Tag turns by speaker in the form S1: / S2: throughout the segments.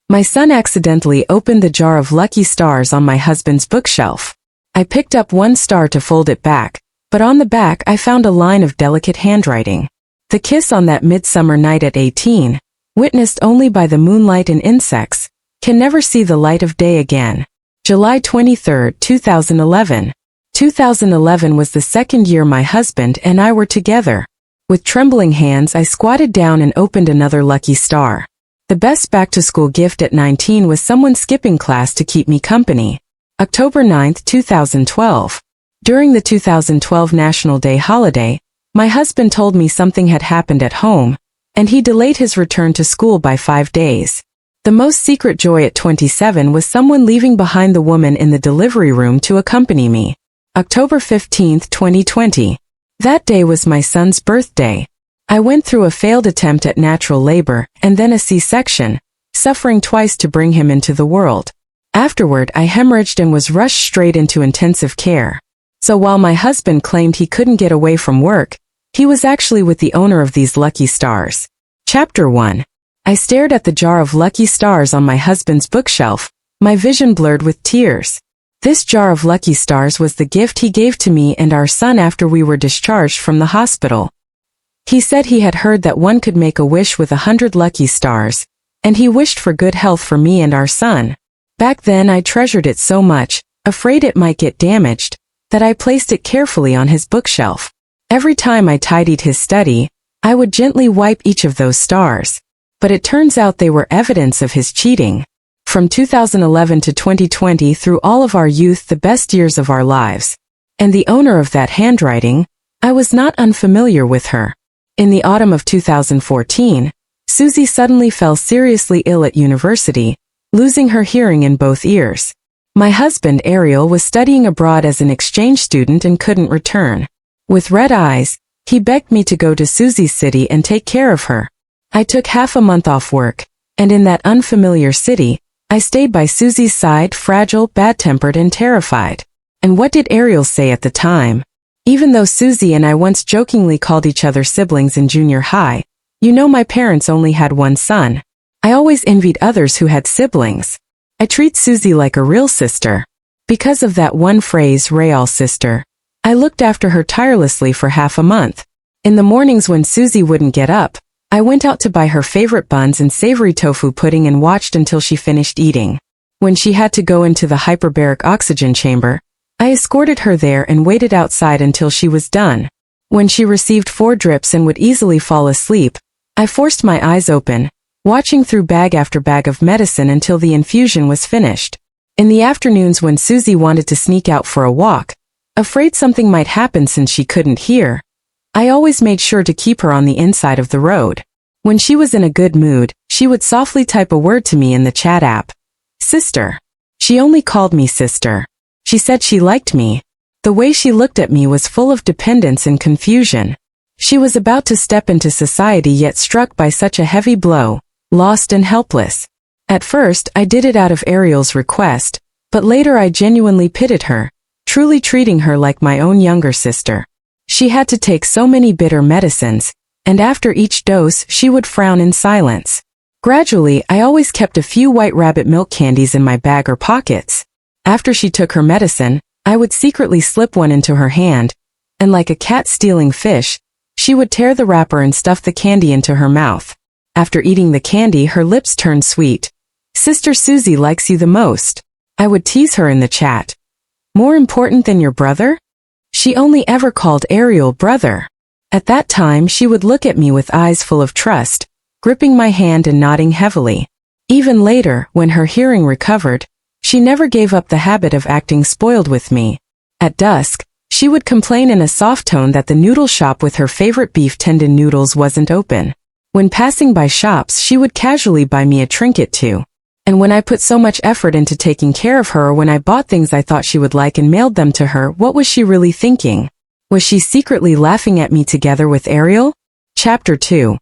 S1: My son accidentally opened the jar of Lucky Stars on my husband's bookshelf. I picked up one star to fold it back, but on the back I found a line of delicate handwriting. The kiss on that midsummer night at 18, witnessed only by the moonlight and insects, can never see the light of day again. July 23, 2011. 2011 was the second year my husband and I were together. With trembling hands I squatted down and opened another Lucky Star. The best back-to-school gift at 19 was someone skipping class to keep me company. October 9, 2012. During the 2012 National Day holiday, my husband told me something had happened at home, and he delayed his return to school by 5 days. The most secret joy at 27 was someone leaving behind the woman in the delivery room to accompany me. October 15, 2020. That day was my son's birthday. I went through a failed attempt at natural labor and then a C-section, suffering twice to bring him into the world. Afterward, I hemorrhaged and was rushed straight into intensive care. So while my husband claimed he couldn't get away from work, he was actually with the owner of these Lucky Stars. Chapter 1. I stared at the jar of Lucky Stars on my husband's bookshelf, my vision blurred with tears. This jar of Lucky Stars was the gift he gave to me and our son after we were discharged from the hospital. He said he had heard that one could make a wish with 100 Lucky Stars, and he wished for good health for me and our son. Back then I treasured it so much, afraid it might get damaged, that I placed it carefully on his bookshelf. Every time I tidied his study, I would gently wipe each of those stars. But it turns out they were evidence of his cheating. From 2011 to 2020, through all of our youth, the best years of our lives. And the owner of that handwriting, I was not unfamiliar with her. In the autumn of 2014, Susie suddenly fell seriously ill at university, losing her hearing in both ears. My husband Ariel was studying abroad as an exchange student and couldn't return. With red eyes, he begged me to go to Susie's city and take care of her. I took half a month off work, and in that unfamiliar city, I stayed by Susie's side, fragile, bad-tempered, and terrified. And what did Ariel say at the time? Even though Susie and I once jokingly called each other siblings in junior high, you know my parents only had one son. I always envied others who had siblings. I treat Susie like a real sister. Because of that one phrase, real sister, I looked after her tirelessly for half a month. In the mornings when Susie wouldn't get up, I went out to buy her favorite buns and savory tofu pudding and watched until she finished eating. When she had to go into the hyperbaric oxygen chamber, I escorted her there and waited outside until she was done. When she received 4 drips and would easily fall asleep, I forced my eyes open, watching through bag after bag of medicine until the infusion was finished. In the afternoons when Susie wanted to sneak out for a walk, afraid something might happen since she couldn't hear, I always made sure to keep her on the inside of the road. When she was in a good mood, she would softly type a word to me in the chat app. Sister. She only called me sister. She said she liked me. The way she looked at me was full of dependence and confusion. She was about to step into society yet struck by such a heavy blow, lost and helpless. At first, I did it out of Ariel's request, but later I genuinely pitied her, truly treating her like my own younger sister. She had to take so many bitter medicines, and after each dose she would frown in silence. Gradually, I always kept a few White Rabbit milk candies in my bag or pockets. After she took her medicine, I would secretly slip one into her hand, and like a cat stealing fish, she would tear the wrapper and stuff the candy into her mouth. After eating the candy, her lips turned sweet. Sister Susie likes you the most. I would tease her in the chat. More important than your brother? She only ever called Ariel brother. At that time, she would look at me with eyes full of trust, gripping my hand and nodding heavily. Even later, when her hearing recovered, she never gave up the habit of acting spoiled with me. At dusk, she would complain in a soft tone that the noodle shop with her favorite beef tendon noodles wasn't open. When passing by shops, she would casually buy me a trinket too. And when I put so much effort into taking care of her, or when I bought things I thought she would like and mailed them to her, what was she really thinking? Was she secretly laughing at me together with Ariel? Chapter 2.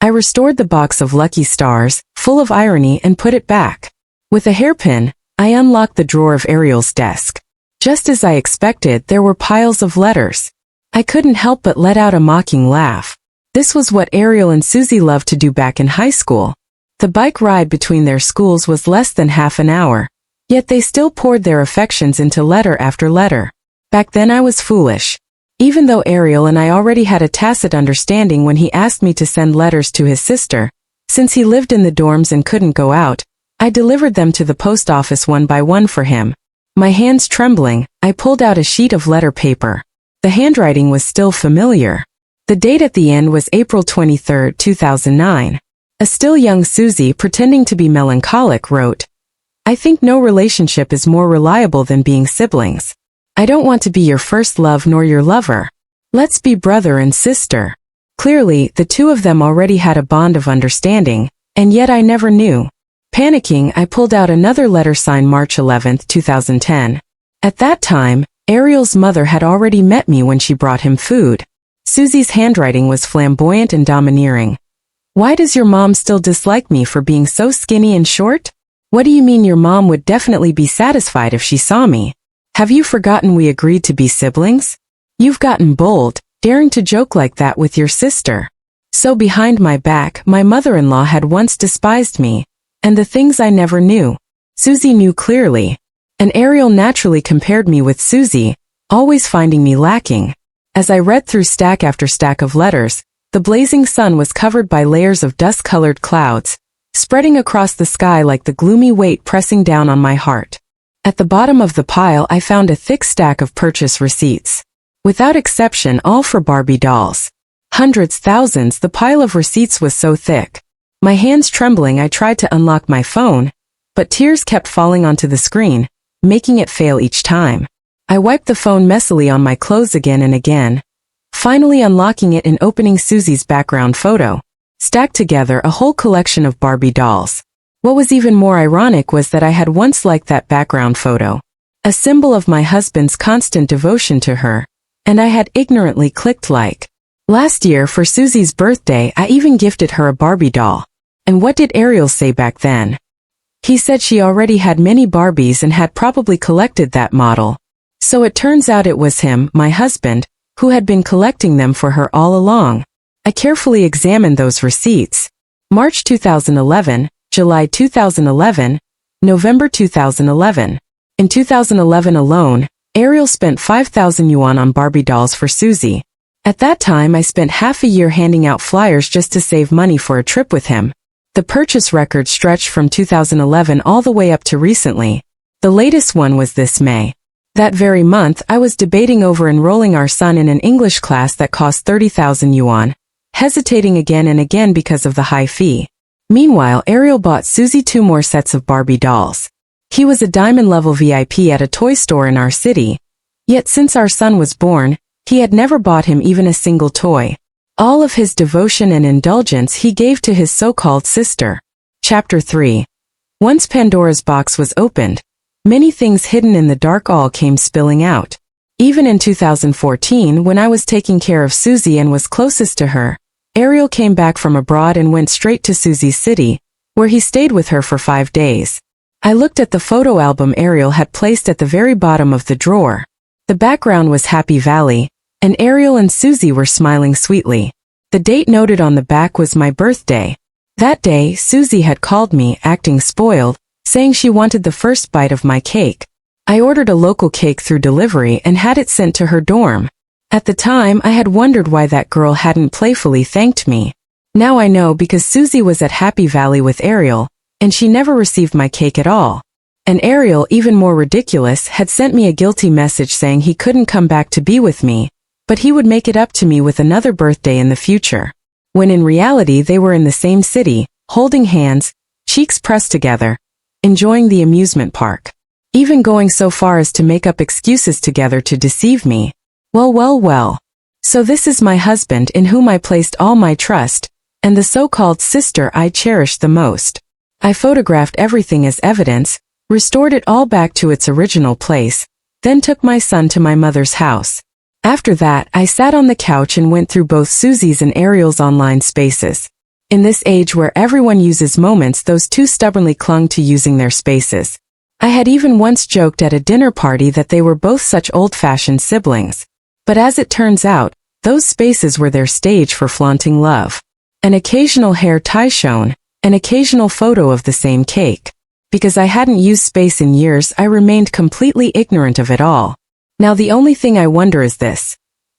S1: I restored the box of Lucky Stars, full of irony, and put it back. With a hairpin, I unlocked the drawer of Ariel's desk. Just as I expected, there were piles of letters. I couldn't help but let out a mocking laugh. This was what Ariel and Susie loved to do back in high school. The bike ride between their schools was less than half an hour, yet they still poured their affections into letter after letter. Back then I was foolish. Even though Ariel and I already had a tacit understanding when he asked me to send letters to his sister, since he lived in the dorms and couldn't go out, I delivered them to the post office one by one for him. My hands trembling, I pulled out a sheet of letter paper. The handwriting was still familiar. The date at the end was April 23, 2009. A still young Susie, pretending to be melancholic, wrote, "I think no relationship is more reliable than being siblings. I don't want to be your first love nor your lover. Let's be brother and sister." Clearly, the two of them already had a bond of understanding, and yet I never knew. Panicking, I pulled out another letter signed March 11, 2010. At that time, Ariel's mother had already met me when she brought him food. Susie's handwriting was flamboyant and domineering. "Why does your mom still dislike me for being so skinny and short? What do you mean your mom would definitely be satisfied if she saw me? Have you forgotten we agreed to be siblings? You've gotten bold, daring to joke like that with your sister." So behind my back, my mother-in-law had once despised me, and the things I never knew, Susie knew clearly. And Ariel naturally compared me with Susie, always finding me lacking. As I read through stack after stack of letters, the blazing sun was covered by layers of dust-colored clouds, spreading across the sky like the gloomy weight pressing down on my heart. At the bottom of the pile I found a thick stack of purchase receipts. Without exception, all for Barbie dolls. Hundreds, thousands, the pile of receipts was so thick. My hands trembling, I tried to unlock my phone, but tears kept falling onto the screen, making it fail each time. I wiped the phone messily on my clothes again and again, finally unlocking it and opening Susie's background photo. Stacked together, a whole collection of Barbie dolls. What was even more ironic was that I had once liked that background photo, a symbol of my husband's constant devotion to her, and I had ignorantly clicked like. Last year for Susie's birthday I even gifted her a Barbie doll. And what did Ariel say back then? He said she already had many Barbies and had probably collected that model. So it turns out it was him, my husband, who had been collecting them for her all along. I carefully examined those receipts. March 2011, July 2011, November 2011. In 2011 alone, Ariel spent 5,000 yuan on Barbie dolls for Susie. At that time I spent half a year handing out flyers just to save money for a trip with him. The purchase record stretched from 2011 all the way up to recently. The latest one was this May. That very month I was debating over enrolling our son in an English class that cost 30,000 yuan, hesitating again and again because of the high fee. Meanwhile, Ariel bought Susie 2 more sets of Barbie dolls. He was a diamond-level VIP at a toy store in our city. Yet since our son was born, he had never bought him even a single toy. All of his devotion and indulgence he gave to his so-called sister. Chapter 3. Once Pandora's box was opened, many things hidden in the dark all came spilling out. Even in 2014, when I was taking care of Susie and was closest to her, Ariel came back from abroad and went straight to Susie's city, where he stayed with her for 5 days. I looked at the photo album Ariel had placed at the very bottom of the drawer. The background was Happy Valley, and Ariel and Susie were smiling sweetly. The date noted on the back was my birthday. That day, Susie had called me, acting spoiled, saying she wanted the first bite of my cake. I ordered a local cake through delivery and had it sent to her dorm. At the time, I had wondered why that girl hadn't playfully thanked me. Now I know, because Susie was at Happy Valley with Ariel, and she never received my cake at all. And Ariel, even more ridiculous, had sent me a guilty message saying he couldn't come back to be with me, but he would make it up to me with another birthday in the future. When in reality they were in the same city, holding hands, cheeks pressed together, enjoying the amusement park. Even going so far as to make up excuses together to deceive me. Well. So this is my husband in whom I placed all my trust, and the so-called sister I cherished the most. I photographed everything as evidence, restored it all back to its original place, then took my son to my mother's house. After that, I sat on the couch and went through both Susie's and Ariel's online spaces. In this age where everyone uses moments, those two stubbornly clung to using their spaces. I had even once joked at a dinner party that they were both such old-fashioned siblings. But as it turns out, those spaces were their stage for flaunting love. An occasional hair tie shown, An occasional photo of the same cake. Because I hadn't used space in years, I remained completely ignorant of it all. Now the only thing I wonder is this.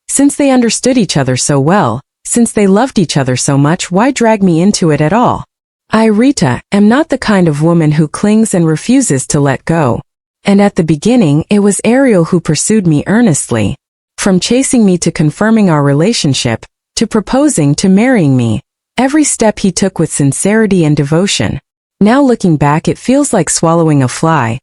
S1: Since they understood each other so well, since they loved each other so much, why drag me into it at all? I, Rita, am not the kind of woman who clings and refuses to let go. And at the beginning, it was Ariel who pursued me earnestly. From chasing me to confirming our relationship, to proposing to marrying me. Every step he took with sincerity and devotion. Now looking back, it feels like swallowing a fly.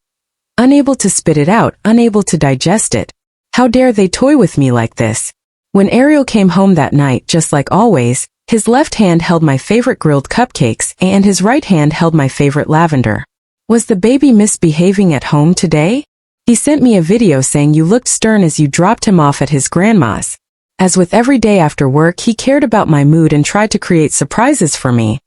S1: Unable to spit it out, unable to digest it. How dare they toy with me like this? When Ariel came home that night, just like always, his left hand held my favorite grilled cupcakes and his right hand held my favorite lavender. Was the baby misbehaving at home today? He sent me a video saying you looked stern as you dropped him off at his grandma's. As with every day after work, he cared about my mood and tried to create surprises for me.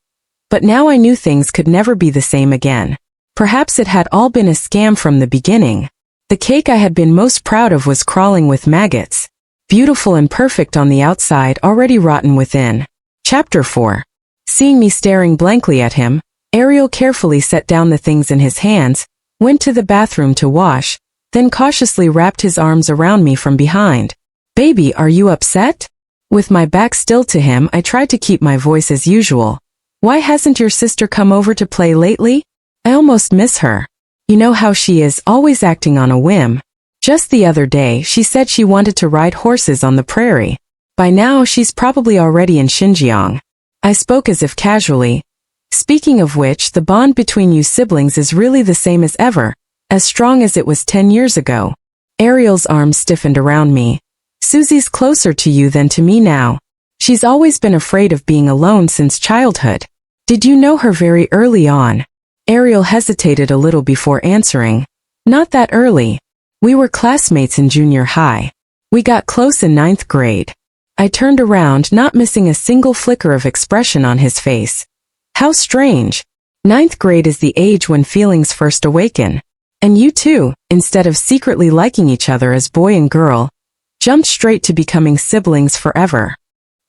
S1: But now I knew things could never be the same again. Perhaps it had all been a scam from the beginning. The cake I had been most proud of was crawling with maggots. Beautiful and perfect on the outside, already rotten within. Chapter 4. Seeing me staring blankly at him, Ariel carefully set down the things in his hands, went to the bathroom to wash, then cautiously wrapped his arms around me from behind. Baby, are you upset? With my back still to him, I tried to keep my voice as usual. Why hasn't your sister come over to play lately? I almost miss her. You know how she is, always acting on a whim. Just the other day, she said she wanted to ride horses on the prairie. By now, she's probably already in Xinjiang. I spoke as if casually. Speaking of which, the bond between you siblings is really the same as ever, as strong as it was 10 years ago. Ariel's arms stiffened around me. Susie's closer to you than to me now. She's always been afraid of being alone since childhood. Did you know her very early on? Ariel hesitated a little before answering. Not that early. We were classmates in junior high. We got close in 9th grade. I turned around, not missing a single flicker of expression on his face. How strange. 9th grade is the age when feelings first awaken. And you two, instead of secretly liking each other as boy and girl, jumped straight to becoming siblings forever.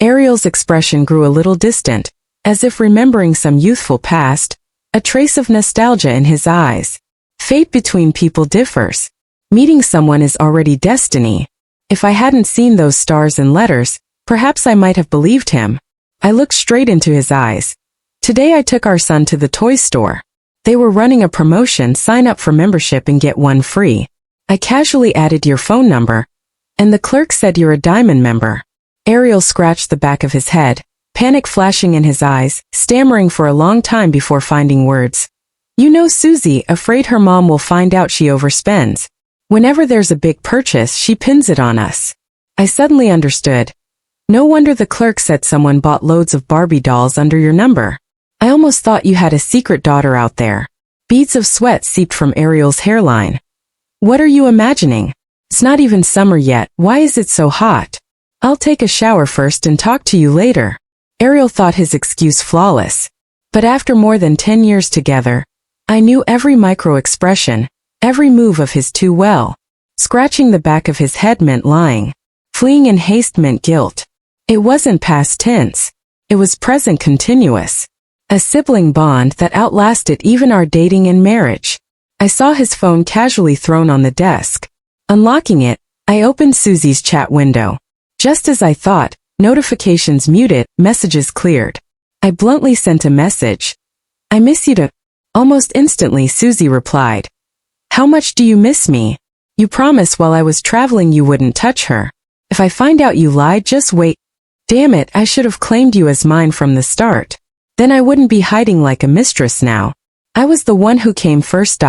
S1: Ariel's expression grew a little distant, as if remembering some youthful past, a trace of nostalgia in his eyes. Fate between people differs. Meeting someone is already destiny. If I hadn't seen those stars and letters, perhaps I might have believed him. I looked straight into his eyes. Today I took our son to the toy store. They were running a promotion, sign up for membership and get one free. I casually added your phone number, and the clerk said you're a diamond member. Ariel scratched the back of his head, panic flashing in his eyes, stammering for a long time before finding words. You know Susie, afraid her mom will find out she overspends. Whenever there's a big purchase, she pins it on us. I suddenly understood. No wonder the clerk said someone bought loads of Barbie dolls under your number. I almost thought you had a secret daughter out there. Beads of sweat seeped from Ariel's hairline. What are you imagining? It's not even summer yet, why is it so hot? I'll take a shower first and talk to you later. Ariel thought his excuse flawless. But after more than 10 years together, I knew every micro-expression, every move of his too well. Scratching the back of his head meant lying. Fleeing in haste meant guilt. It wasn't past tense. It was present continuous. A sibling bond that outlasted even our dating and marriage. I saw his phone casually thrown on the desk. Unlocking it, I opened Susie's chat window. Just as I thought, notifications muted, messages cleared. I bluntly sent a message. I miss you to. Almost instantly Susie replied. How much do you miss me? You promised while I was traveling you wouldn't touch her. If I find out you lied, just wait. Damn it, I should have claimed you as mine from the start. Then I wouldn't be hiding like a mistress now. I was the one who came first.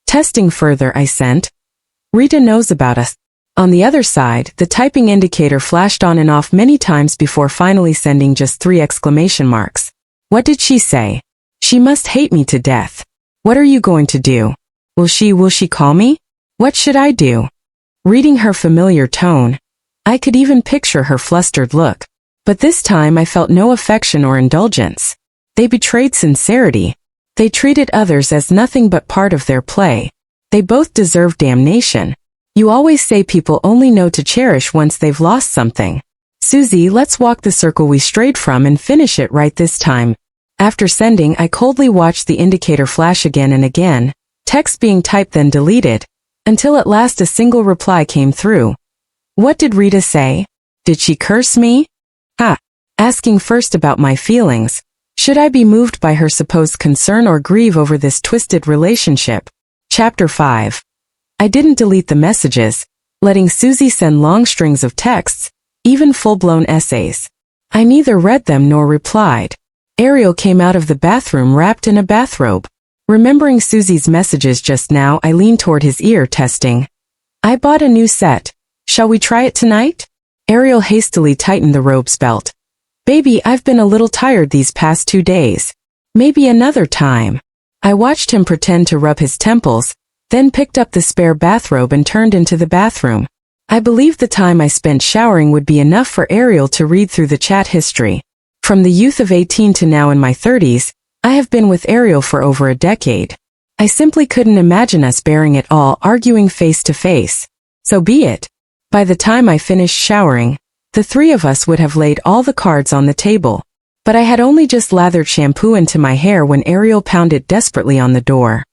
S1: Testing further, I sent. Rita knows about us. On the other side, the typing indicator flashed on and off many times before finally sending just 3 exclamation marks. What did she say? She must hate me to death. What are you going to do? Will she call me? What should I do? Reading her familiar tone, I could even picture her flustered look. But this time I felt no affection or indulgence. They betrayed sincerity. They treated others as nothing but part of their play. They both deserve damnation. You always say people only know to cherish once they've lost something. Susie, let's walk the circle we strayed from and finish it right this time. After sending, I coldly watched the indicator flash again and again, text being typed then deleted, until at last a single reply came through. What did Rita say? Did she curse me? Ha! Asking first about my feelings. Should I be moved by her supposed concern or grieve over this twisted relationship? Chapter 5. I didn't delete the messages, letting Susie send long strings of texts, even full-blown essays. I neither read them nor replied. Ariel came out of the bathroom wrapped in a bathrobe. Remembering Susie's messages just now, I leaned toward his ear, testing. I bought a new set. Shall we try it tonight? Ariel hastily tightened the robe's belt. Baby, I've been a little tired these past 2 days. Maybe another time. I watched him pretend to rub his temples, then picked up the spare bathrobe and turned into the bathroom. I believed the time I spent showering would be enough for Ariel to read through the chat history. From the youth of 18 to now in my 30s, I have been with Ariel for over a decade. I simply couldn't imagine us bearing it all, arguing face to face. So be it. By the time I finished showering, the three of us would have laid all the cards on the table. But I had only just lathered shampoo into my hair when Ariel pounded desperately on the door.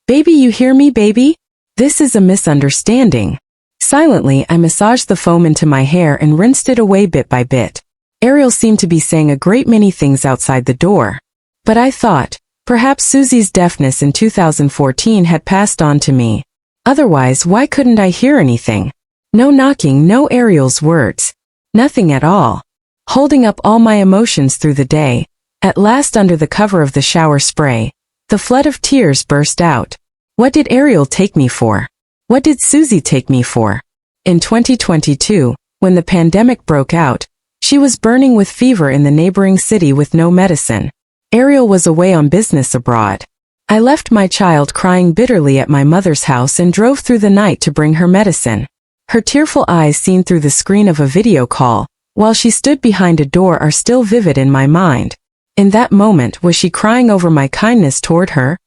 S1: Baby, you hear me, baby? This is a misunderstanding. Silently, I massaged the foam into my hair and rinsed it away bit by bit. Ariel seemed to be saying a great many things outside the door. But I thought, perhaps Susie's deafness in 2014 had passed on to me. Otherwise, why couldn't I hear anything? No knocking, no Ariel's words. Nothing at all. Holding up all my emotions through the day, at last under the cover of the shower spray, the flood of tears burst out. What did Ariel take me for? What did Susie take me for? In 2022, when the pandemic broke out, she was burning with fever in the neighboring city with no medicine. Ariel was away on business abroad. I left my child crying bitterly at my mother's house and drove through the night to bring her medicine. Her tearful eyes seen through the screen of a video call, while she stood behind a door, are still vivid in my mind. In that moment, was she crying over my kindness toward her?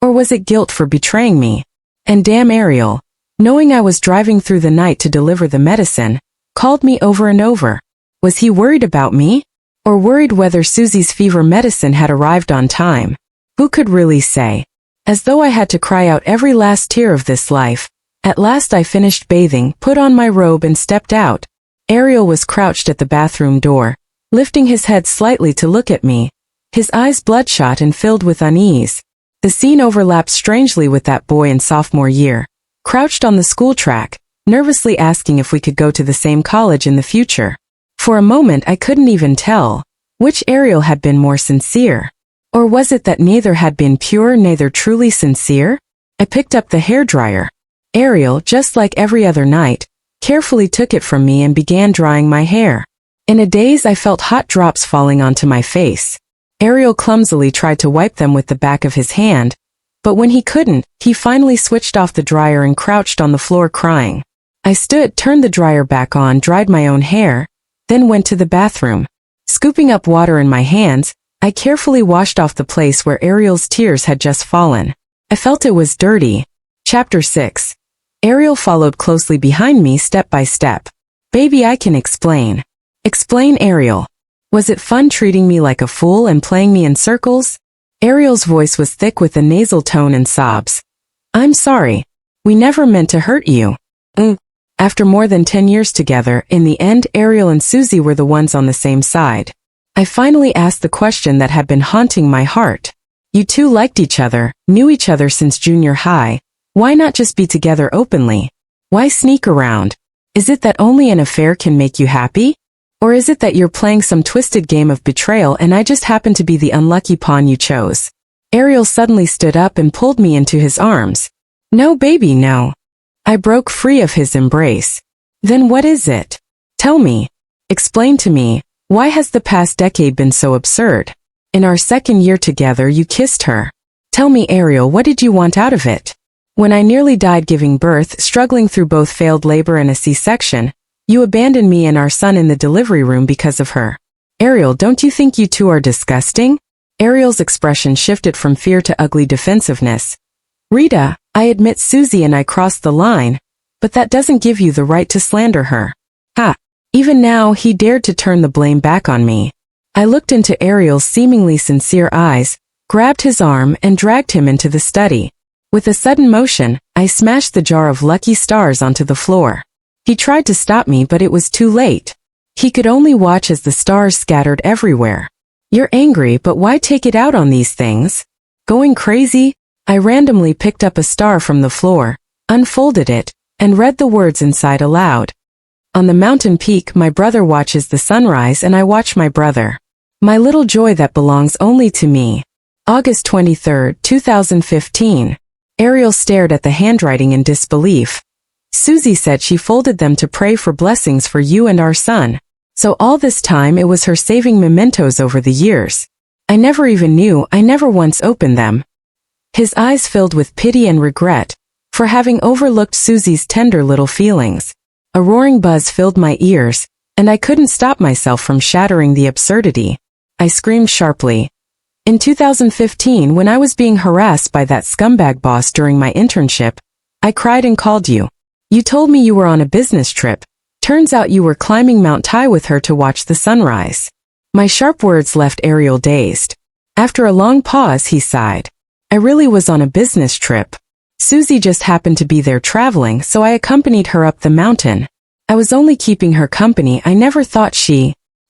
S1: Or was it guilt for betraying me? And damn Ariel, knowing I was driving through the night to deliver the medicine, called me over and over. Was he worried about me? Or worried whether Susie's fever medicine had arrived on time? Who could really say? As though I had to cry out every last tear of this life, at last I finished bathing, put on my robe and stepped out. Ariel was crouched at the bathroom door, lifting his head slightly to look at me, his eyes bloodshot and filled with unease. The scene overlapped strangely with that boy in sophomore year, crouched on the school track, nervously asking if we could go to the same college in the future. For a moment I couldn't even tell which Ariel had been more sincere. Or was it that neither had been pure, neither truly sincere? I picked up the hairdryer. Ariel, just like every other night, carefully took it from me and began drying my hair. In a daze I felt hot drops falling onto my face. Ariel clumsily tried to wipe them with the back of his hand, but when he couldn't, he finally switched off the dryer and crouched on the floor crying. I stood, turned the dryer back on, dried my own hair, then went to the bathroom. Scooping up water in my hands, I carefully washed off the place where Ariel's tears had just fallen. I felt it was dirty. Chapter 6. Ariel followed closely behind me step by step. Baby, I can explain. Explain, Ariel. Was it fun treating me like a fool and playing me in circles? Ariel's voice was thick with a nasal tone and sobs. I'm sorry. We never meant to hurt you. After more than 10 years together, in the end Ariel and Susie were the ones on the same side. I finally asked the question that had been haunting my heart. You two liked each other, knew each other since junior high. Why not just be together openly? Why sneak around? Is it that only an affair can make you happy? Or is it that you're playing some twisted game of betrayal and I just happen to be the unlucky pawn you chose? Ariel suddenly stood up and pulled me into his arms. No, baby, no. I broke free of his embrace. Then what is it? Tell me. Explain to me, why has the past decade been so absurd? In our second year together you kissed her. Tell me, Ariel, what did you want out of it? When I nearly died giving birth, struggling through both failed labor and a C-section, you abandoned me and our son in the delivery room because of her. Ariel, don't you think you two are disgusting? Ariel's expression shifted from fear to ugly defensiveness. Rita, I admit Susie and I crossed the line, but that doesn't give you the right to slander her. Ha! Even now he dared to turn the blame back on me. I looked into Ariel's seemingly sincere eyes, grabbed his arm and dragged him into the study. With a sudden motion, I smashed the jar of Lucky Stars onto the floor. He tried to stop me, but it was too late. He could only watch as the stars scattered everywhere. You're angry, but why take it out on these things? Going crazy? I randomly picked up a star from the floor, unfolded it, and read the words inside aloud. On the mountain peak, my brother watches the sunrise and I watch my brother. My little joy that belongs only to me. August 23, 2015. Ariel stared at the handwriting in disbelief. Susie said she folded them to pray for blessings for you and our son. So all this time it was her saving mementos over the years. I never even knew, I never once opened them. His eyes filled with pity and regret for having overlooked Susie's tender little feelings. A roaring buzz filled my ears, and I couldn't stop myself from shattering the absurdity. I screamed sharply. In 2015, when I was being harassed by that scumbag boss during my internship, I cried and called you. You told me you were on a business trip. Turns out you were climbing Mount Tai with her to watch the sunrise. My sharp words left Ariel dazed. After a long pause, he sighed. I really was on a business trip. Susie just happened to be there traveling, so I accompanied her up the mountain. I was only keeping her company. I never thought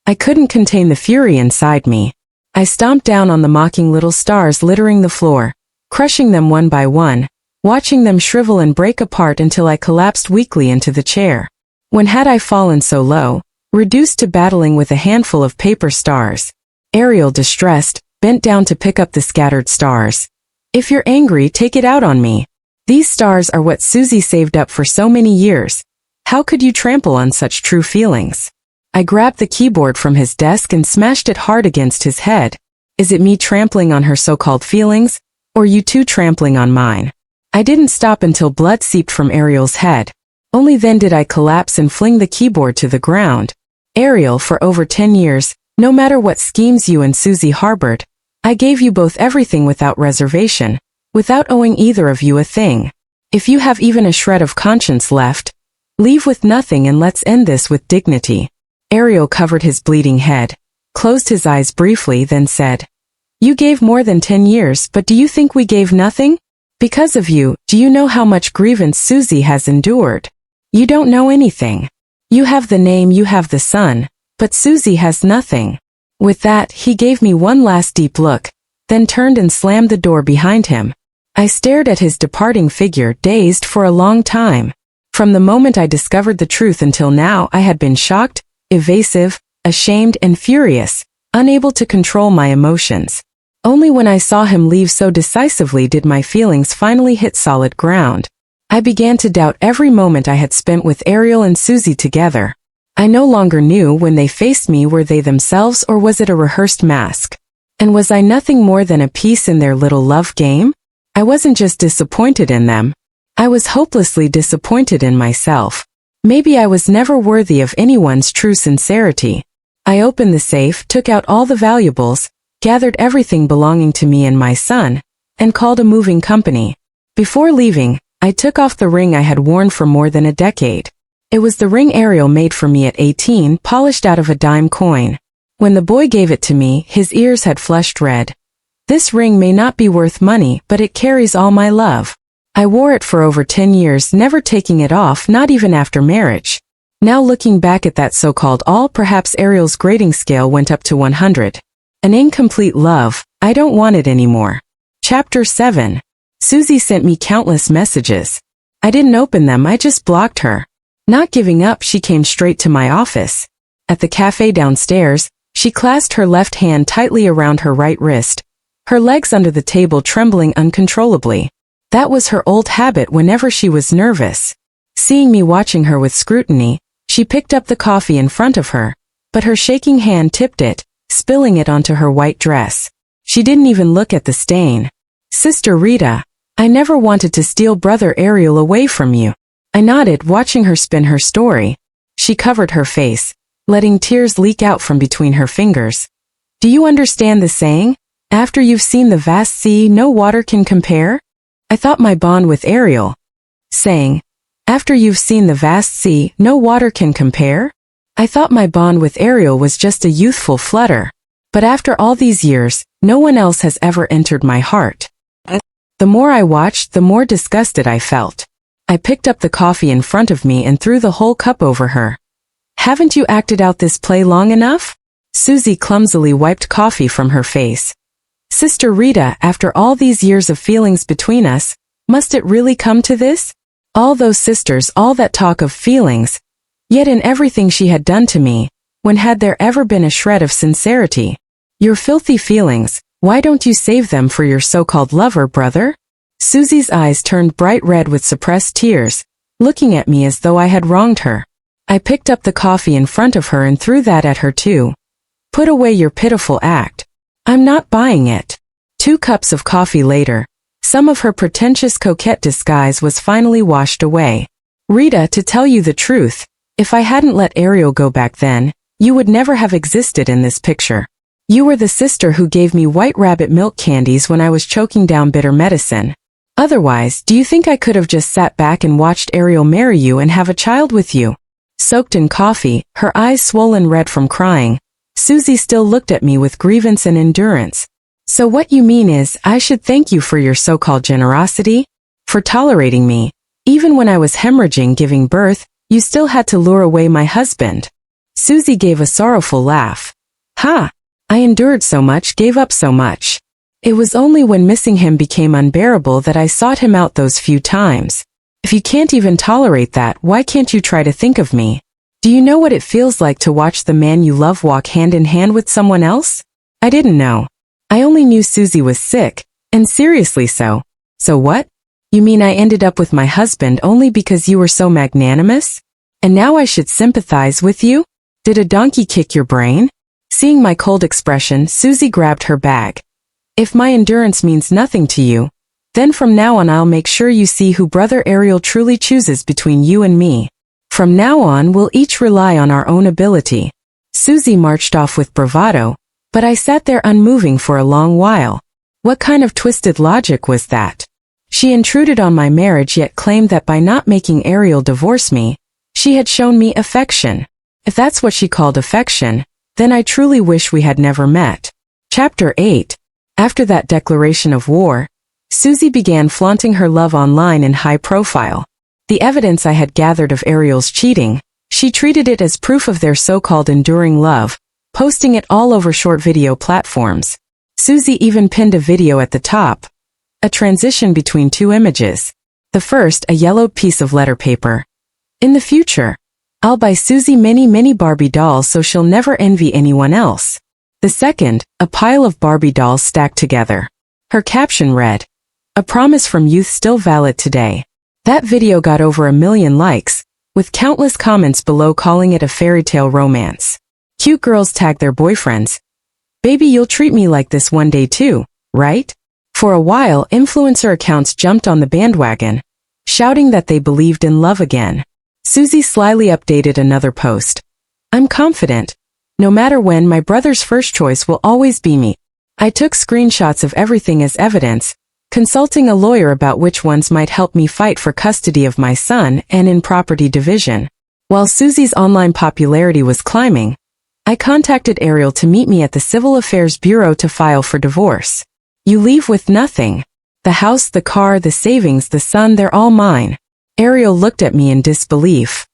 S1: I couldn't contain the fury inside me. I stomped down on the mocking little stars littering the floor, crushing them one by one, watching them shrivel and break apart until I collapsed weakly into the chair. When had I fallen so low, reduced to battling with a handful of paper stars? Ariel, distressed, bent down to pick up the scattered stars. If you're angry, take it out on me. These stars are what Susie saved up for so many years. How could you trample on such true feelings? I grabbed the keyboard from his desk and smashed it hard against his head. Is it me trampling on her so-called feelings, or you two trampling on mine? I didn't stop until blood seeped from Ariel's head. Only then did I collapse and fling the keyboard to the ground. Ariel, for over 10 years, no matter what schemes you and Susie harbored, I gave you both everything without reservation, without owing either of you a thing. If you have even a shred of conscience left, leave with nothing and let's end this with dignity. Ariel covered his bleeding head, closed his eyes briefly, then said, You gave more than 10 years, but do you think we gave nothing? Because of you, do you know how much grievance Susie has endured? You don't know anything. You have the name, you have the son, but Susie has nothing. With that, he gave me one last deep look, then turned and slammed the door behind him. I stared at his departing figure, dazed for a long time. From the moment I discovered the truth until now, I had been shocked, evasive, ashamed and furious, unable to control my emotions. Only when I saw him leave so decisively did my feelings finally hit solid ground. I began to doubt every moment I had spent with Ariel and Susie together. I no longer knew when they faced me, were they themselves or was it a rehearsed mask? And was I nothing more than a piece in their little love game? I wasn't just disappointed in them. I was hopelessly disappointed in myself. Maybe I was never worthy of anyone's true sincerity. I opened the safe, took out all the valuables, gathered everything belonging to me and my son, and called a moving company. Before leaving, I took off the ring I had worn for more than a decade. It was the ring Ariel made for me at 18, polished out of a dime coin. When the boy gave it to me, his ears had flushed red. This ring may not be worth money, but it carries all my love. I wore it for over 10 years, never taking it off, not even after marriage. Now looking back at that so-called all, perhaps Ariel's grading scale went up to 100. An incomplete love. I don't want it anymore. Chapter 7. Susie sent me countless messages. I didn't open them, I just blocked her. Not giving up, she came straight to my office. At the cafe downstairs, she clasped her left hand tightly around her right wrist, her legs under the table trembling uncontrollably. That was her old habit whenever she was nervous. Seeing me watching her with scrutiny, she picked up the coffee in front of her, but her shaking hand tipped it, spilling it onto her white dress. She didn't even look at the stain. Sister Rita, I never wanted to steal brother Ariel away from you. I nodded, watching her spin her story. She covered her face, letting tears leak out from between her fingers. Do you understand the saying? After you've seen the vast sea, no water can compare? I thought my bond with Ariel. Saying, after you've seen the vast sea, no water can compare? I thought my bond with Ariel was just a youthful flutter. But after all these years, no one else has ever entered my heart. The more I watched, the more disgusted I felt. I picked up the coffee in front of me and threw the whole cup over her. Haven't you acted out this play long enough? Susie clumsily wiped coffee from her face. Sister Rita, after all these years of feelings between us, must it really come to this? All those sisters, all that talk of feelings. Yet in everything she had done to me, when had there ever been a shred of sincerity? Your filthy feelings, why don't you save them for your so-called lover, brother? Susie's eyes turned bright red with suppressed tears, looking at me as though I had wronged her. I picked up the coffee in front of her and threw that at her too. Put away your pitiful act. I'm not buying it. 2 cups of coffee later, some of her pretentious coquette disguise was finally washed away. Rita, to tell you the truth, if I hadn't let Ariel go back then, you would never have existed in this picture. You were the sister who gave me white rabbit milk candies when I was choking down bitter medicine. Otherwise, do you think I could have just sat back and watched Ariel marry you and have a child with you? Soaked in coffee, her eyes swollen red from crying, Susie still looked at me with grievance and endurance. So what you mean is, I should thank you for your so-called generosity? For tolerating me. Even when I was hemorrhaging giving birth, you still had to lure away my husband. Susie gave a sorrowful laugh. Ha! I endured so much, gave up so much. It was only when missing him became unbearable that I sought him out those few times. If you can't even tolerate that, why can't you try to think of me? Do you know what it feels like to watch the man you love walk hand in hand with someone else? I didn't know. I only knew Susie was sick, and seriously so. So what? You mean I ended up with my husband only because you were so magnanimous? And now I should sympathize with you? Did a donkey kick your brain? Seeing my cold expression, Susie grabbed her bag. If my endurance means nothing to you, then from now on I'll make sure you see who Brother Ariel truly chooses between you and me. From now on we'll each rely on our own ability. Susie marched off with bravado, but I sat there unmoving for a long while. What kind of twisted logic was that? She intruded on my marriage yet claimed that by not making Ariel divorce me, she had shown me affection. If that's what she called affection, then I truly wish we had never met. Chapter 8. After that declaration of war, Susie began flaunting her love online in high profile. The evidence I had gathered of Ariel's cheating, she treated it as proof of their so-called enduring love, posting it all over short video platforms. Susie even pinned a video at the top. A transition between 2 images. The first, a yellowed piece of letter paper. In the future, I'll buy Susie many Barbie dolls so she'll never envy anyone else. The second, a pile of Barbie dolls stacked together. Her caption read, "A promise from youth still valid today." That video got over 1 million likes, with countless comments below calling it a fairy tale romance. Cute girls tagged their boyfriends. Baby, you'll treat me like this one day too, right? For a while, influencer accounts jumped on the bandwagon, shouting that they believed in love again. Susie slyly updated another post. I'm confident. No matter when, my brother's first choice will always be me. I took screenshots of everything as evidence, consulting a lawyer about which ones might help me fight for custody of my son and in property division. While Susie's online popularity was climbing, I contacted Ariel to meet me at the Civil Affairs Bureau to file for divorce. You leave with nothing. The house, the car, the savings, the son, they're all mine. Ariel looked at me in disbelief.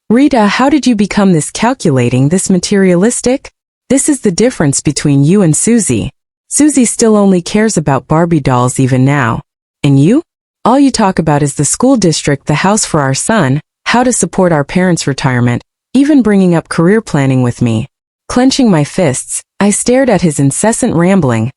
S1: Rita, how did you become this calculating, this materialistic? This is the difference between you and Susie. Susie still only cares about Barbie dolls even now. And you? All you talk about is the school district, the house for our son, how to support our parents' retirement, even bringing up career planning with me. Clenching my fists, I stared at his incessant rambling,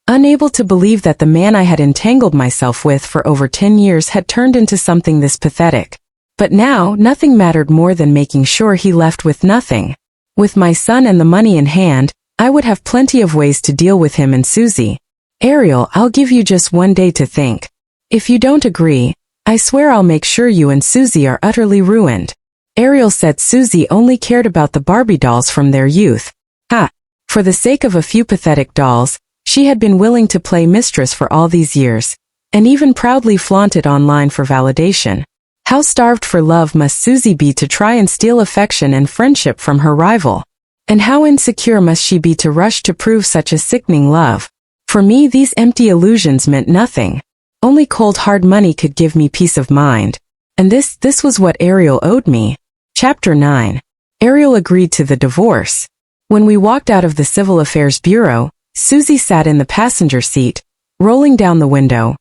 S1: unable to believe that the man I had entangled myself with for over 10 years had turned into something this pathetic. But now, nothing mattered more than making sure he left with nothing. With my son and the money in hand, I would have plenty of ways to deal with him and Susie. Ariel, I'll give you just one day to think. If you don't agree, I swear I'll make sure you and Susie are utterly ruined. Ariel said Susie only cared about the Barbie dolls from their youth. Ha! For the sake of a few pathetic dolls, she had been willing to play mistress for all these years, and even proudly flaunt it online for validation. How starved for love must Susie be to try and steal affection and friendship from her rival? And how insecure must she be to rush to prove such a sickening love? For me, these empty illusions meant nothing. Only cold hard money could give me peace of mind. And this was what Ariel owed me. Chapter 9. Ariel agreed to the divorce. When we walked out of the Civil Affairs Bureau, Susie sat in the passenger seat, rolling down the window.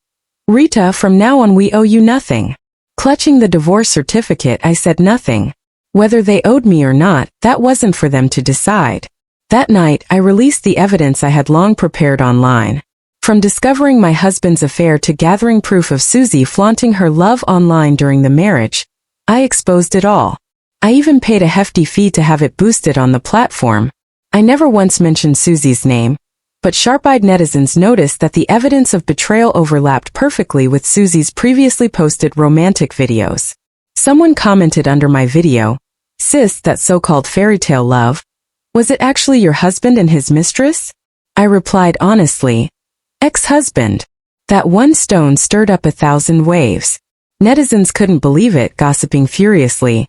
S1: Rita, from now on we owe you nothing. Clutching the divorce certificate, I said nothing. Whether they owed me or not, that wasn't for them to decide. That night, I released the evidence I had long prepared online. From discovering my husband's affair to gathering proof of Susie flaunting her love online during the marriage, I exposed it all. I even paid a hefty fee to have it boosted on the platform. I never once mentioned Susie's name, but sharp-eyed netizens noticed that the evidence of betrayal overlapped perfectly with Susie's previously posted romantic videos. Someone commented under my video, "Sis, that so-called fairy tale love, was it actually your husband and his mistress?" I replied honestly, "Ex-husband." That one stone stirred up 1,000 waves. Netizens couldn't believe it, gossiping furiously.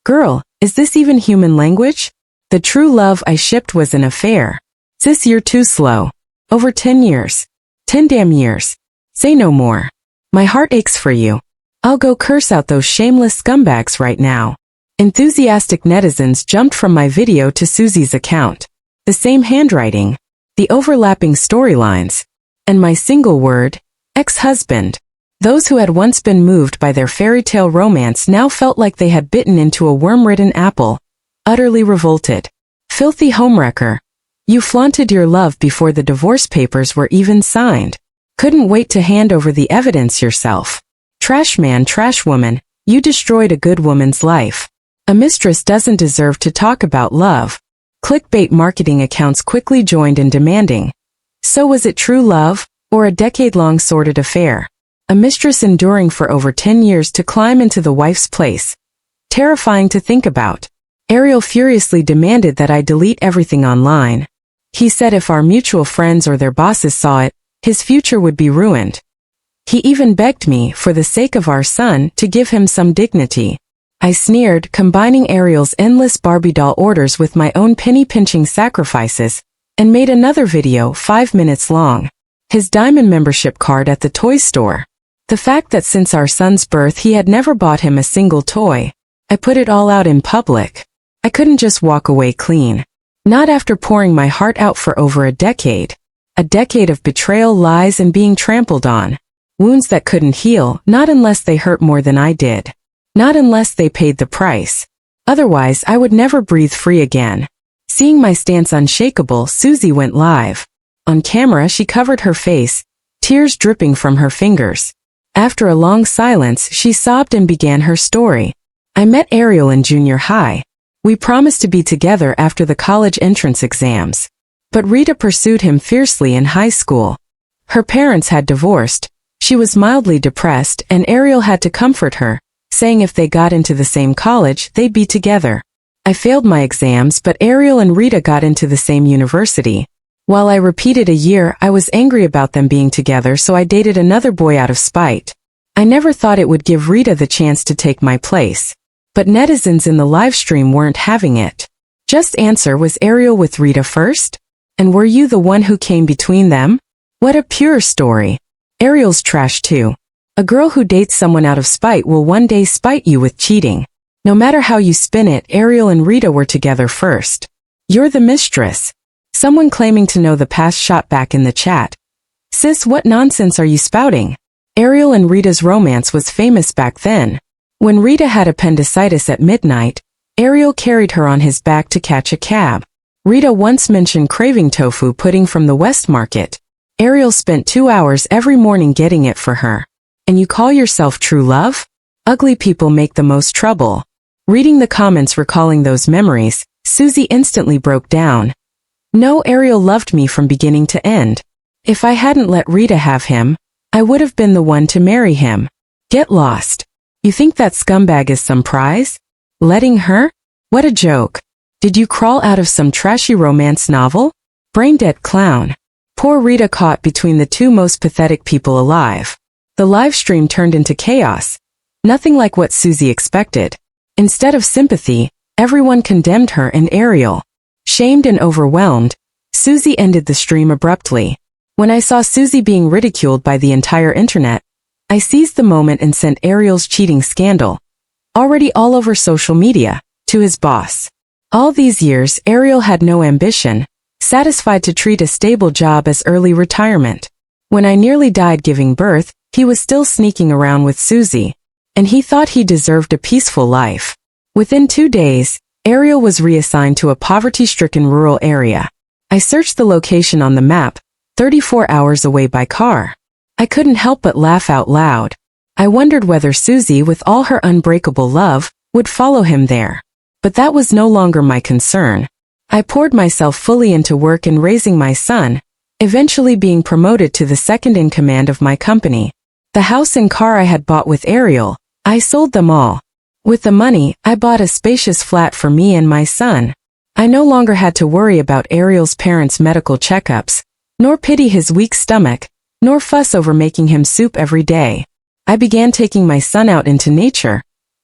S1: "Girl, is this even human language? The true love I shipped was an affair. Sis, you're too slow. Over 10 years. 10 damn years. Say no more. My heart aches for you. I'll go curse out those shameless scumbags right now." Enthusiastic netizens jumped from my video to Susie's account. The same handwriting. The overlapping storylines. And my single word, ex-husband. Those who had once been moved by their fairy tale romance now felt like they had bitten into a worm-ridden apple. Utterly revolted. Filthy homewrecker. You flaunted your love before the divorce papers were even signed. Couldn't wait to hand over the evidence yourself. Trash man, trash woman, you destroyed a good woman's life. A mistress doesn't deserve to talk about love. Clickbait marketing accounts quickly joined in demanding. So was it true love, or a decade-long sordid affair? A mistress enduring for over 10 years to climb into the wife's place. Terrifying to think about. Ariel furiously demanded that I delete everything online. He said if our mutual friends or their bosses saw it, his future would be ruined. He even begged me, for the sake of our son, to give him some dignity. I sneered, combining Ariel's endless Barbie doll orders with my own penny-pinching sacrifices, and made another video 5 minutes long. His diamond membership card at the toy store. The fact that since our son's birth he had never bought him a single toy. I put it all out in public. I couldn't just walk away clean. Not after pouring my heart out for over a decade. A decade of betrayal, lies, and being trampled on. Wounds that couldn't heal, not unless they hurt more than I did. Not unless they paid the price. Otherwise, I would never breathe free again. Seeing my stance unshakable, Susie went live. On camera, she covered her face, tears dripping from her fingers. After a long silence, she sobbed and began her story. I met Ariel in junior high. We promised to be together after the college entrance exams. But Rita pursued him fiercely in high school. Her parents had divorced. She was mildly depressed, and Ariel had to comfort her, saying if they got into the same college, they'd be together. I failed my exams, but Ariel and Rita got into the same university. While I repeated a year, I was angry about them being together, so I dated another boy out of spite. I never thought it would give Rita the chance to take my place. But netizens in the livestream weren't having it. Just answer, was Ariel with Rita first? And were you the one who came between them? What a pure story. Ariel's trash too. A girl who dates someone out of spite will one day spite you with cheating. No matter how you spin it, Ariel and Rita were together first. You're the mistress. Someone claiming to know the past shot back in the chat. Sis, what nonsense are you spouting? Ariel and Rita's romance was famous back then. When Rita had appendicitis at midnight, Ariel carried her on his back to catch a cab. Rita once mentioned craving tofu pudding from the West Market. Ariel spent 2 hours every morning getting it for her. And you call yourself true love? Ugly people make the most trouble. Reading the comments recalling those memories, Susie instantly broke down. No, Ariel loved me from beginning to end. If I hadn't let Rita have him, I would have been the one to marry him. Get lost. You think that scumbag is some prize? Letting her? What a joke. Did you crawl out of some trashy romance novel? Brain-dead clown. Poor Rita caught between the two most pathetic people alive. The live stream turned into chaos. Nothing like what Susie expected. Instead of sympathy, everyone condemned her and Ariel. Shamed and overwhelmed, Susie ended the stream abruptly. When I saw Susie being ridiculed by the entire internet, I seized the moment and sent Ariel's cheating scandal, already all over social media, to his boss. All these years, Ariel had no ambition, satisfied to treat a stable job as early retirement. When I nearly died giving birth, he was still sneaking around with Susie, and he thought he deserved a peaceful life. Within 2 days, Ariel was reassigned to a poverty-stricken rural area. I searched the location on the map, 34 hours away by car. I couldn't help but laugh out loud. I wondered whether Susie, with all her unbreakable love, would follow him there. But that was no longer my concern. I poured myself fully into work and raising my son, eventually being promoted to the second in command of my company. The house and car I had bought with Ariel, I sold them all. With the money, I bought a spacious flat for me and my son. I no longer had to worry about Ariel's parents' medical checkups, nor pity his weak stomach, nor fuss over making him soup every day. I began taking my son out into nature,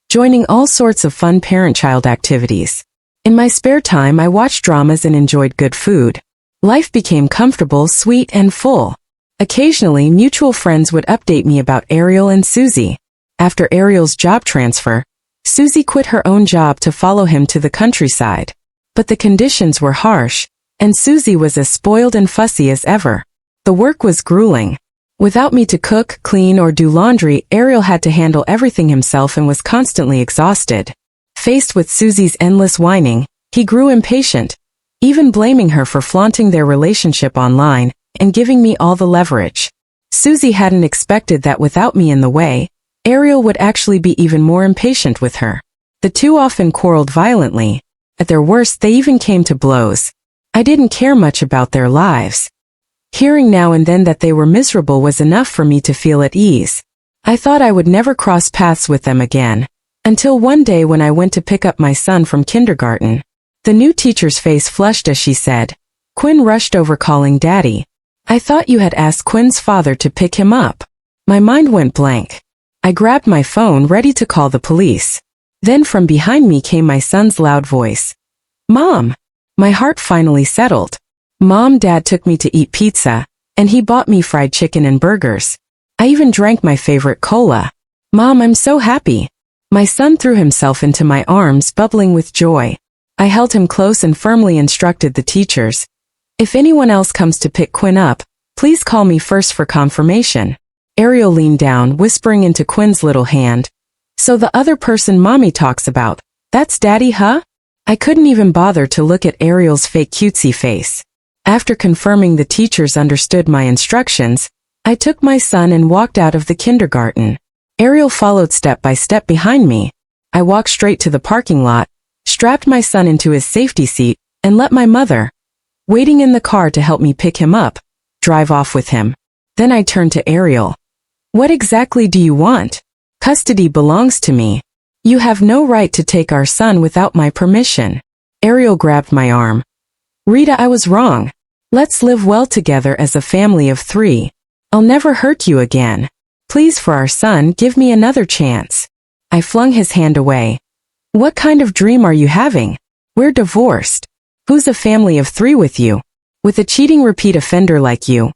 S1: joining all sorts of fun parent-child activities. In my spare time, I watched dramas and enjoyed good food. Life became comfortable, sweet, and full. Occasionally, mutual friends would update me about Ariel and Susie. After Ariel's job transfer, Susie quit her own job to follow him to the countryside. But the conditions were harsh, and Susie was as spoiled and fussy as ever. The work was grueling. Without me to cook, clean, or do laundry, Ariel had to handle everything himself and was constantly exhausted. Faced with Susie's endless whining, he grew impatient, even blaming her for flaunting their relationship online and giving me all the leverage. Susie hadn't expected that without me in the way, Ariel would actually be even more impatient with her. The two often quarreled violently. At their worst, they even came to blows. I didn't care much about their lives. Hearing now and then that they were miserable was enough for me to feel at ease. I thought I would never cross paths with them again. Until one day when I went to pick up my son from kindergarten. The new teacher's face flushed as she said, "Quinn rushed over calling Daddy. I thought you had asked Quinn's father to pick him up." My mind went blank. I grabbed my phone ready to call the police. Then from behind me came my son's loud voice. "Mom!" My heart finally settled. Dad took me to eat pizza, and he bought me fried chicken and burgers. I even drank my favorite cola. "Mom, I'm so happy." My son threw himself into my arms, bubbling with joy. I held him close and firmly instructed the teachers, "If anyone else comes to pick Quinn up, please call me first for confirmation." Ariel leaned down, whispering into Quinn's little hand, "So the other person Mommy talks about, that's Daddy, huh?" I couldn't even bother to look at Ariel's fake cutesy face. After confirming the teachers understood my instructions, I took my son and walked out of the kindergarten. Ariel followed step by step behind me. I walked straight to the parking lot, strapped my son into his safety seat, and let my mother, waiting in the car to help me pick him up, drive off with him. Then I turned to Ariel. "What exactly do you want? Custody belongs to me. You have no right to take our son without my permission." Ariel grabbed my arm. "Rita, I was wrong. Let's live well together as a family of 3. I'll never hurt you again. Please, for our son, give me another chance." I flung his hand away. "What kind of dream are you having? We're divorced. Who's a family of 3 with you? With a cheating repeat offender like you?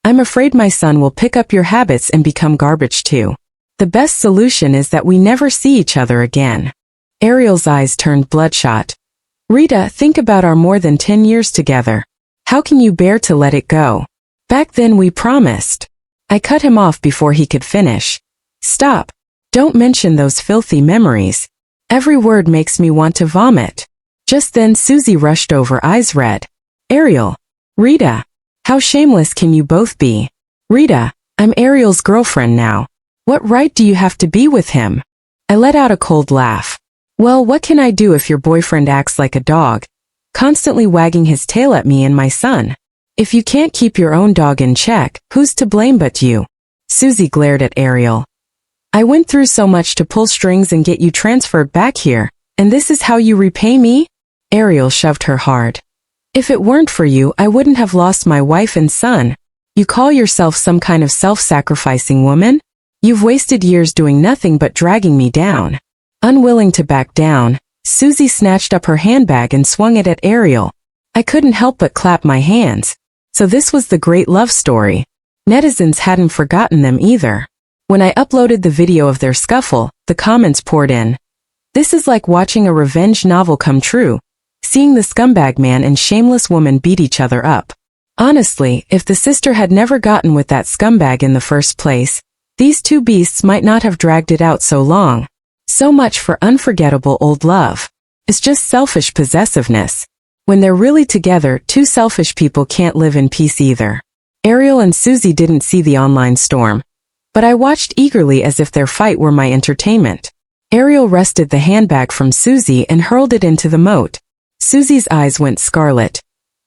S1: I'm afraid my son will pick up your habits and become garbage too. The best solution is that we never see each other again." Ariel's eyes turned bloodshot. "Rita, think about our more than 10 years together. How can you bear to let it go? Back then we promised." I cut him off before he could finish. "Stop. Don't mention those filthy memories. Every word makes me want to vomit." Just then Susie rushed over, eyes red. "Ariel! Rita! How shameless can you both be? Rita, I'm Ariel's girlfriend now. What right do you have to be with him?" I let out a cold laugh. "Well, what can I do if your boyfriend acts like a dog, constantly wagging his tail at me and my son? If you can't keep your own dog in check, who's to blame but you?" Susie glared at Ariel. "I went through so much to pull strings and get you transferred back here, and this is how you repay me?" Ariel shoved her hard. "If it weren't for you, I wouldn't have lost my wife and son. You call yourself some kind of self-sacrificing woman? You've wasted years doing nothing but dragging me down." Unwilling to back down, Susie snatched up her handbag and swung it at Ariel. I couldn't help but clap my hands. So this was the great love story. Netizens hadn't forgotten them either. When I uploaded the video of their scuffle, the comments poured in. This is like watching a revenge novel come true, seeing the scumbag man and shameless woman beat each other up. Honestly, if the sister had never gotten with that scumbag in the first place, these two beasts might not have dragged it out so long. So much for unforgettable old love. It's just selfish possessiveness. When they're really together, two selfish people can't live in peace either. Ariel and Susie didn't see the online storm, but I watched eagerly as if their fight were my entertainment. Ariel wrested the handbag from Susie and hurled it into the moat. Susie's eyes went scarlet.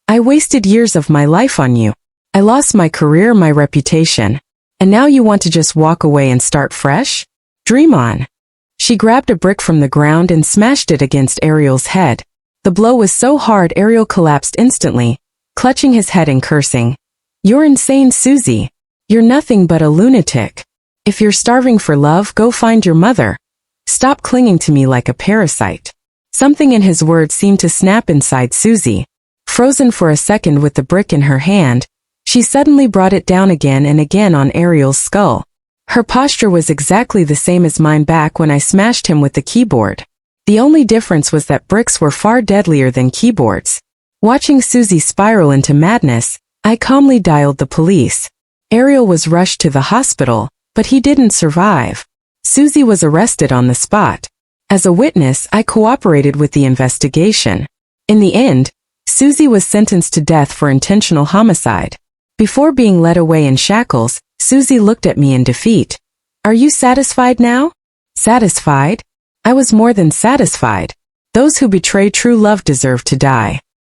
S1: I wasted years of my life on you. I lost my career, my reputation. And now you want to just walk away and start fresh? Dream on. She grabbed a brick from the ground and smashed it against Ariel's head. The blow was so hard Ariel collapsed instantly, clutching his head and cursing. You're insane, Susie. You're nothing but a lunatic. If you're starving for love, go find your mother. Stop clinging to me like a parasite. Something in his words seemed to snap inside Susie. Frozen for a second with the brick in her hand, she suddenly brought it down again and again on Ariel's skull. Her posture was exactly the same as mine back when I smashed him with the keyboard. The only difference was that bricks were far deadlier than keyboards. Watching Susie spiral into madness, I calmly dialed the police. Ariel was rushed to the hospital, but he didn't survive. Susie was arrested on the spot. As a witness, I cooperated with the investigation. In the end, Susie was sentenced to death for intentional homicide. Before being led away in shackles, Susie looked at me in defeat. Are you satisfied now? Satisfied? I was more than satisfied. Those who betray true love deserve to die.